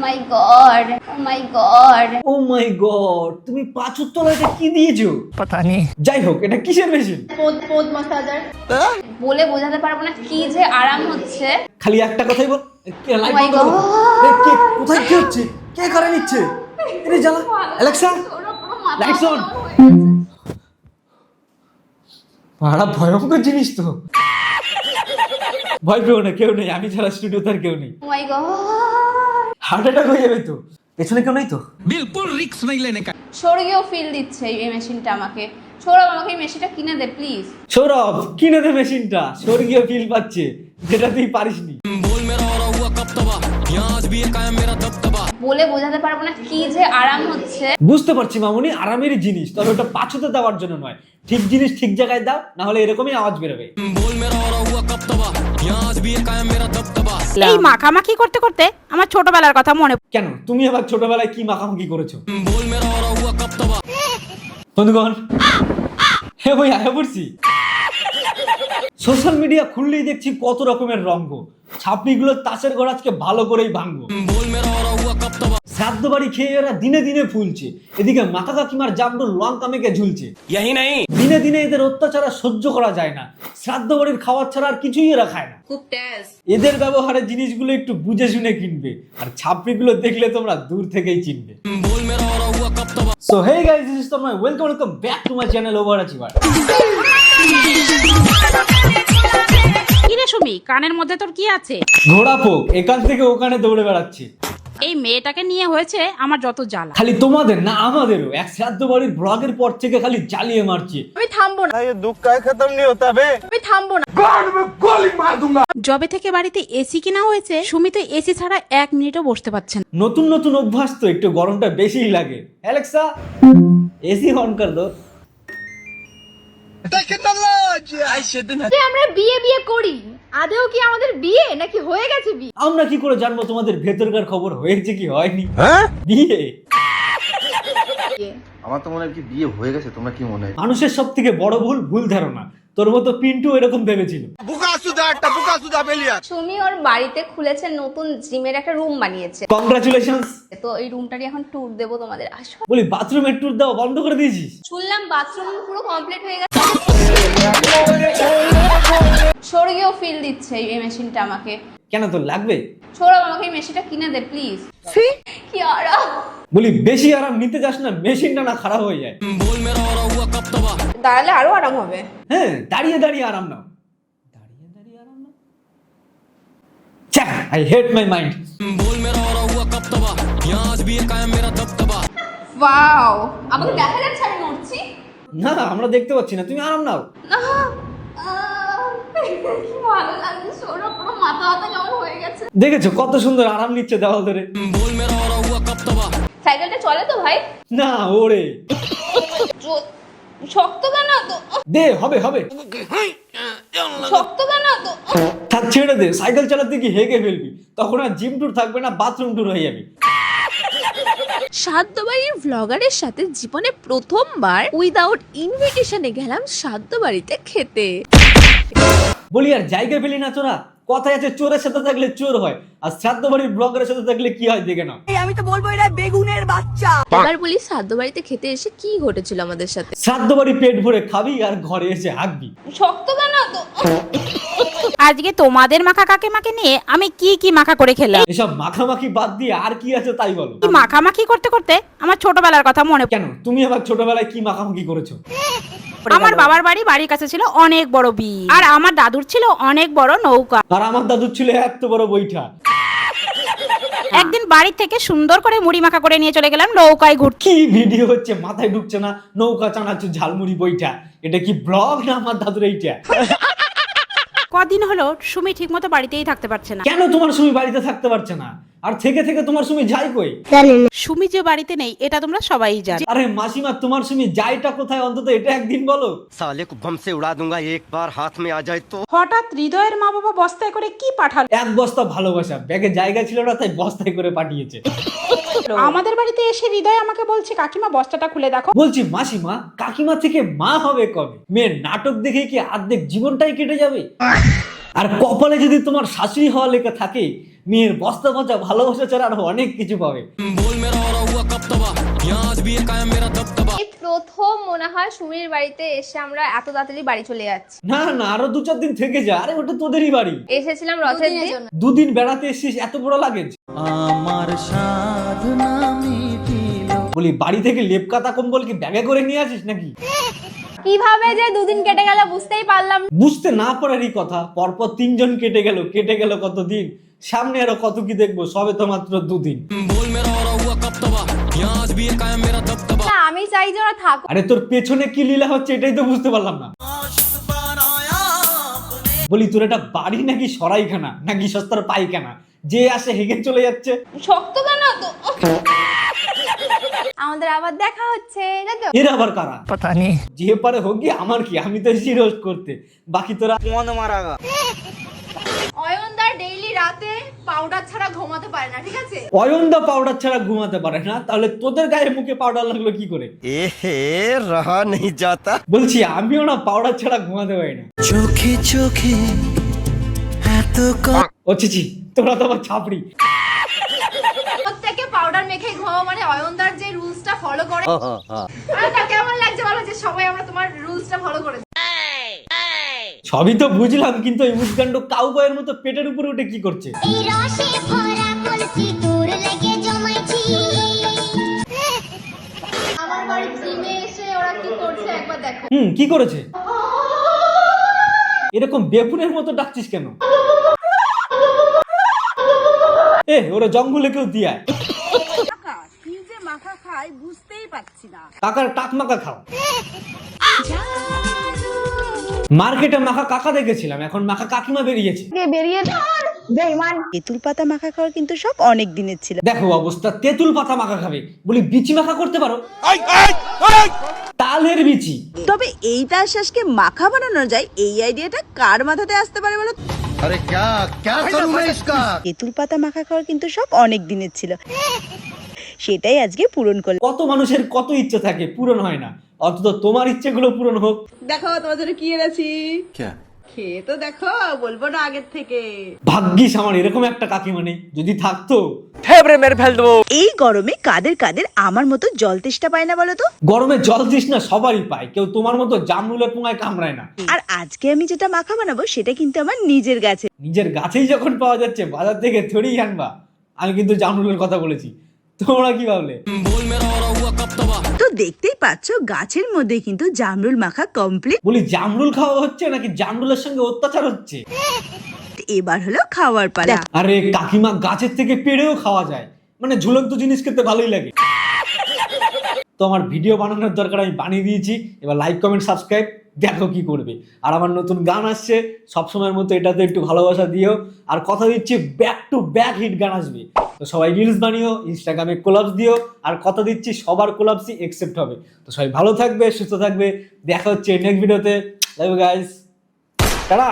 মাই god, ও মাই god, ও মাই god, তুমি পাঁচুর তলায় কি দিয়েছো? पता नहीं। যাই হোক, এটা কিসের মেশিন? পোদ মাসাজার। বলে বোঝাতে পারবো না কি যে আরাম হচ্ছে। খালি একটা কথাই বল, লাইট my বন্ধ করো। God! কে কোথায় কি হচ্ছে? কে কারে নিচ্ছে? এরে জ্বালা। Alexa, lights on. বড় ভয়ঙ্কর জিনিস তো। ভয় পেও না, কেউ নেই, আমি ছাড়া স্টুডিওতে আর কেউ নেই। ও মাই গড, হার্ট অ্যাটাক হয়ে যাবে তো। পেছনে কেউ নেই তো? बिल्कुल रिक्स नहीं लेने का। স্বর্গীয় ফিল দিচ্ছে এই মেশিনটা আমাকে। সৌরভ, আমাকে এই মেশিনটা কিনে দে প্লিজ। সৌরভ, কিনে দে মেশিনটা, স্বর্গীয় ফিল পাচ্ছে, যেটা তুই পারিসনি। बोल मेरा और हुआ कब तबा, यहाँ आज भी है कायम मेरा दबदबा। বলে বোঝাতে পারবো না কি যে আরাম হচ্ছে। বুঝতে পারছি মামুনি, আরামেরই জিনিস, তবে ওটা পাছুতে দেওয়ার জন্য নয়। ঠিক জিনিস ঠিক জায়গায় দাও, না হলে এরকমই আওয়াজ বেরোবে। बोल मेरा और हुआ कब तबा, यहाँ आज भी है कायम मेरा दबदबा। এই মাখামাখি করতে করতে আমার ছোটবেলার কথা মনে কেন, তুমি আবার ছোটবেলায় কি মাখামাখি করেছো? बोल मेरा और हुआ कब तबा। বন্ধুগণ, হে ভাই, আয়া পড়ছি। সোশ্যাল মিডিয়া খুললেই দেখছি কত রকমের রঙ্গ। ছাপড়িগুলো তাসের ঘর আজকে ভালো করেই ভাঙবো। बोल मेरा और हुआ कब तबा। শ্রাদ্ধ বাড়ি খেয়ে এরা দিনে দিনে ফুলছে, এদিকে মাকা কাকিমার জামরুল লঙ্কা মেঘে ঝুলছে। यही नहीं, দিনে দিনে এদের অত্যাচার আর সহ্য করা যায় না। শ্রাদ্ধ বাড়ির খাওয়ার ছাড়া আর কিছুই এরা খায় না। খুব টেস্ট। এদের ব্যবহারের জিনিসগুলো একটু বুঝে শুনে কিনবে, আর ছাপড়িগুলো দেখলে তোমরা দূর থেকেই চিনবে। बोल मेरा और हुआ कब तबा। So hey guys, this is Tanmoy, welcome back to my channel Overachiever. কিরে সুমি, কানের মধ্যে তোর কি আছে? ঘোড়া পোক এখান থেকে ওখানে দৌড়ে বেড়াচ্ছে। এই মেয়েটাকে নিয়ে হয়েছে আমার যত জ্বালা। খালি তোমাদের না, আমাদেরও। এক শ্রাদ্ধ বাড়ির ব্লগের পর থেকে খালি জ্বালিয়ে মারছে। আমি থামবো না, ये दुख का खत्म नहीं होता बे। আমি থামবো না। জবে থেকে বাড়িতে এসি কিনা হয়েছে, সুমি তো এসি ছাড়া 1 মিনিটও বসতে পারছে না। নতুন নতুন অভ্যাস তো, একটু গরমটা বেশিই লাগে। অ্যালেক্সা, এসি অন কর দো। যে আমরা বিয়ে বিয়ে করি, আদেও কি আমাদের বিয়ে নাকি হয়ে গেছে বিয়ে? আমরা কি করে জানবো তোমাদের ভেতরকার খবর হয়েছে কি হয়নি? বিয়ে আমার তো মনে হয় কি বিয়ে হয়ে গেছে, তোমরা কি মনে হয়? মানুষের সব থেকে বড় ভুল ধারণা। তোর মতো পিন্টু এরকম ভেবেছিল। সুমি ওর বাড়িতে খুলেছে নতুন জিমের একটা রুম বানিয়েছে। কংগ্রাচুলেশনস। তো এই রুমটারই এখন ট্যুর দেবো তোমাদের। আসো। বলি, বাথরুমের ট্যুর দেওয়া বন্ধ করে দিয়েছিস? শুনলাম বাথরুম পুরো কমপ্লিট হয়ে গেছে। স্বর্গীয় ফিল দিচ্ছে এই মেশিনটা আমাকে। কেন, তোর লাগবে? সৌরভ, আমাকে এই মেশিনটা কিনে দে প্লিজ। কি আরাম। বলি, বেশি আরাম নিতে যাস না, মেশিনটা না খারাপ হয়ে যায়। बोल मेरा और हुआ कब तबा। দাঁড়ালে আরো আরাম হবে। হ্যাঁ, দাঁড়িয়ে দাঁড়িয়ে আরাম নাও। দাঁড়িয়ে দাঁড়িয়ে আরাম নাও। I hate my mind. बोल मेरा और हुआ कब तबा, यहाँ आज भी है कायम मेरा दबदबा। ওয়াও, আমাকে দেখা যাচ্ছে আমি নড়ছি? না, আমরা দেখতে পাচ্ছি না, তুমি আরাম নাও। না, কি ভালো লাগছে সৌরভ, পুরো মাথা হাতা কেমন হয়ে গেছে। দেখেছো কত সুন্দর আরাম নিচ্ছে দেওয়াল ধরে? बोल मेरा और हुआ कब तबा। সাইকেলটা চলে তো ভাই? না, ওরে শক্ত কেন তো? দে, হবে হবে। শক্ত কেন তো? থাক, ছেড়ে দে। সাইকেল চালাতে কি হেগে ফেলবি, তখন আর জিম ট্যুর থাকবে না, বাথরুম ট্যুর হয়ে যাবে। সাদ্যবাড়ির ভ্লগারের সাথে জীবনে প্রথমবার উইদাউট ইনভিটেশনে গেলাম সাদ্যবাড়িতে খেতে। বলি, আর জায়গা পেলি না তোরা? কথায় আছে, চোরের সাথে থাকলে চোর হয়, আর শ্রাদ্ধ বাড়ির ব্লগারের সাথে থাকলে কি হয় দেখে নাও। এবার বলি সাদ্যবাড়িতে খেতে এসে কি ঘটেছিল আমাদের সাথে। শ্রাদ্ধ বাড়ি পেট ভরে খাবি আর ঘরে এসে হাঁকবি। শক্ত কেন তো? আজকে তোমাদের মাখা কাকিমাকে নিয়ে আমি কি কি মাখা করে খেলাম। এসব মাখামাখি বাদ দিয়ে আর কি আছে তাই বলো। এই মাখামাখি করতে করতে আমার ছোটবেলার কথা মনে কেন, তুমি আবার ছোটবেলায় কি মাখামাখি করেছো? আমার বাবার বাড়ির কাছে ছিল অনেক বড় বিল, আর আমার দাদুর ছিল অনেক বড় নৌকা। আর আমার দাদুর ছিল এত বড় বইটা। একদিন বাড়ি থেকে সুন্দর করে মুড়ি মাখা করে নিয়ে চলে গেলাম নৌকায় ঘুরতে। কি ভিডিও হচ্ছে, মাথায় ঢুকছে না। নৌকা চানাচুর ঝালমুড়ি বইটা, এটা কি ব্লগ না আমার দাদুর এইটা? কদিন হলো সুমি ঠিক মতো বাড়িতেই থাকতে পারছে না। কেন তোমার সুমি বাড়িতে থাকতে পারছে না? আর থেকে থেকে তোমার সুমি যায় কই? সুমি যে বাড়িতে নেই এটা তোমরা সবাই জানো। আরে মাসিমা, তোমার সুমি যায়টা কোথায় অন্তত এটা একদিন বলো। साले को बम से उड़ा दूंगा एक बार हाथ में आ जाए तो। হঠাৎ হৃদয়ের মা বাবা বস্তায় করে কি পাঠালো? এক বস্তা ভালোবাসা, ব্যাগে জায়গা ছিল না তাই বস্তায় করে পাঠিয়েছে। আমাদের বাড়িতে এসে হৃদয় আমাকে বলছে, কাকিমা বস্তাটা খুলে দেখো। বলছি, মাসিমা, কাকিমা থেকে মা হবে কবে? মেয়ের নাটক দেখে কি অর্ধেক জীবনটাই কেটে যাবে? আর কপালে যদি তোমার শাশুড়ি হওয়া লেখা থাকে, মেয়ের বস্তা পচা ভালোবাসা ছাড়া আরো অনেক কিছু পাবে। बोल मेरा और हुआ कब तबा यहाँ आज भी है कायम मेरा दबदबा এই প্রথম মনে হয় সুমির বাড়িতে এসে আমরা এত তাড়াতাড়ি বাড়ি চলে যাচ্ছি। না না আরো 2-4 দিন থেকে যা, আরে ওটা তোদেরই বাড়ি। এসেছিলাম রথের দিন, 2 দিন বেড়াতে এসেছিস, এত বড় লাগেজ। বলি বাড়ি থেকে লেপকাতা কম্বল কি ব্যাগে করে নিয়ে আসিস নাকি? কিভাবে যে 2 দিন কেটে গেল বুঝতেই পারলাম না। বুঝতে না পারারই কথা, পরপর 3 জন কেটে গেল কতদিন, সামনে আরো কত কি দেখবো, সবে তো মাত্র 2 দিন। बोल मेरा और हुआ कब तबा यहाँ आज भी है कायम मेरा दबदबा না আমি চাই যে ওরা থাকুক। আরে তোর পেছনে কি লীলা হচ্ছে এটাই তো বুঝতে পারলাম না। বলি তোর এটা বাড়ি নাকি সরাইখানা নাকি সস্তার পাইখানা, যে আসে হেগে চলে যাচ্ছে। শক্ত কেন তো? আমাদের আবার দেখা হচ্ছে তাই তো? এর আবার কারা পতা নেই, যে পারে হোক গিয়ে, আমার কি, আমি তো এসেছি রোস্ট করতে, বাকি তোরা অয়নদার ডেইলি রাতে পাউডার ছাড়া ঘুমাতে পারে না, ঠিক আছে? অয়নদা পাউডার ছাড়া ঘুমাতে পারে না, তাহলে তোদের গায়ে মুখে পাউডার লাগলো কি করে? ए रहा नहीं जाता। বলছি আমিও না পাউডার ছাড়া ঘুমাতে পারি না। চোখে চোখে এত ও চিচি, তোরা তো আবার ছাপড়ি। প্রত্যেকে পাউডার মেখে ঘুমাবো মানে অয়নদার যে রুলসটা ফলো করে। আরে তা কেমন লাগছে বলো যে সবাই আমরা তোমার রুলসটা ফলো করে? সবই তো বুঝলাম, কিন্তু এই উদ্গান্ড কাউবয়ের মতো পেটের উপরে উঠে কি করছে? এই রসে ভরা কলসি তোর লেগে জমাইছি। আমার বাড়ির জিমে এসে ওরা কি করছে একবার দেখো। কি করেছে? এরকম বেপুনের মতো ডাকছিস কেন? এ ওরা জঙ্গলে কেউ দিয়া কি যে মাখা খাই বুঝতেই পারছি না। কাকার টাক মাখা খাও। মার্কেটে মাখা কাকা দেখেছিলাম, এখন মাখা কাকিমা বেরিয়েছে। তেঁতুল পাতা মাখা খাওয়ার কিন্তু শখ অনেক দিনের ছিল। দেখো অবস্থা, তেঁতুল পাতা মাখা খাবে, বলি বিচি মাখা করতে পারো? তালের বিচি। তবে এই তার শ্বাসকে মাখা বানানো যায়, এই আইডিয়াটা কার মাথাতে আসতে পারে বলো? अरे क्या क्या करूं मैं इसका। তেঁতুল পাতা মাখা খাওয়ার কিন্তু শখ অনেক দিনের ছিল, সেটাই আজকে পূরণ করলাম। কত মানুষের কত ইচ্ছে থাকে, পূরণ হয় না, অন্তত তোমার ইচ্ছেগুলো পূরণ হোক। দেখো তোমার জন্য কি এনেছি। খেয়ে তো দেখো, বলবো না আগের থেকে। ভাগ্যিস আমার এরকম একটা কাকিমা নেই, যদি থাকতো। এই গরমে কাদের কাদের আমার মতো জল তেষ্টা পায় না বলো তো? গরমে জল তৃষ্ণা সবারই পায়, কেউ তোমার মতো জামরুলের পোঙায় কামড়ায় না। আর আজকে আমি যেটা মাখা বানাবো সেটা কিন্তু আমার নিজের গাছে। নিজের গাছেই যখন পাওয়া যাচ্ছে, বাজার থেকে থোড়েই আনবা। আমি কিন্তু জামরুলের কথা বলেছি, তোমরা কি ভাবলে? बोल मेरा और हुआ कब तबा তো দেখতেই পাচ্ছ গাছের মধ্যে কিন্তু জামরুল মাখা কমপ্লিট। বলি জামরুল খাওয়া হচ্ছে নাকি জামরুলের সঙ্গে অত্যাচার হচ্ছে? এবার হলো খাওয়ার পালা। আরে কাকিমা, গাছের থেকে পেড়েও খাওয়া যায়, মানে ঝুলন্ত জিনিস খেতে ভালোই লাগে। তো আমার ভিডিও বানানোর দরকার, আমি বানিয়ে দিয়েছি, এবার লাইক কমেন্ট সাবস্ক্রাইব, দেখো কি করবে। আর আমার নতুন গান আসছে, সবসময়ের মতো এটাতে একটু ভালোবাসা দিও। আর কথা দিচ্ছি ব্যাক টু ব্যাক হিট গান আসবে, তো সবাই রিলস বানিও, ইনস্টাগ্রামে কোলাপস দিও। আর কথা দিচ্ছি সবার কোলাপসই একসেপ্ট হবে। তো সবাই ভালো থাকবে, সুস্থ থাকবে, দেখা হচ্ছে নেক্সট ভিডিওতে। Love you guys, tata.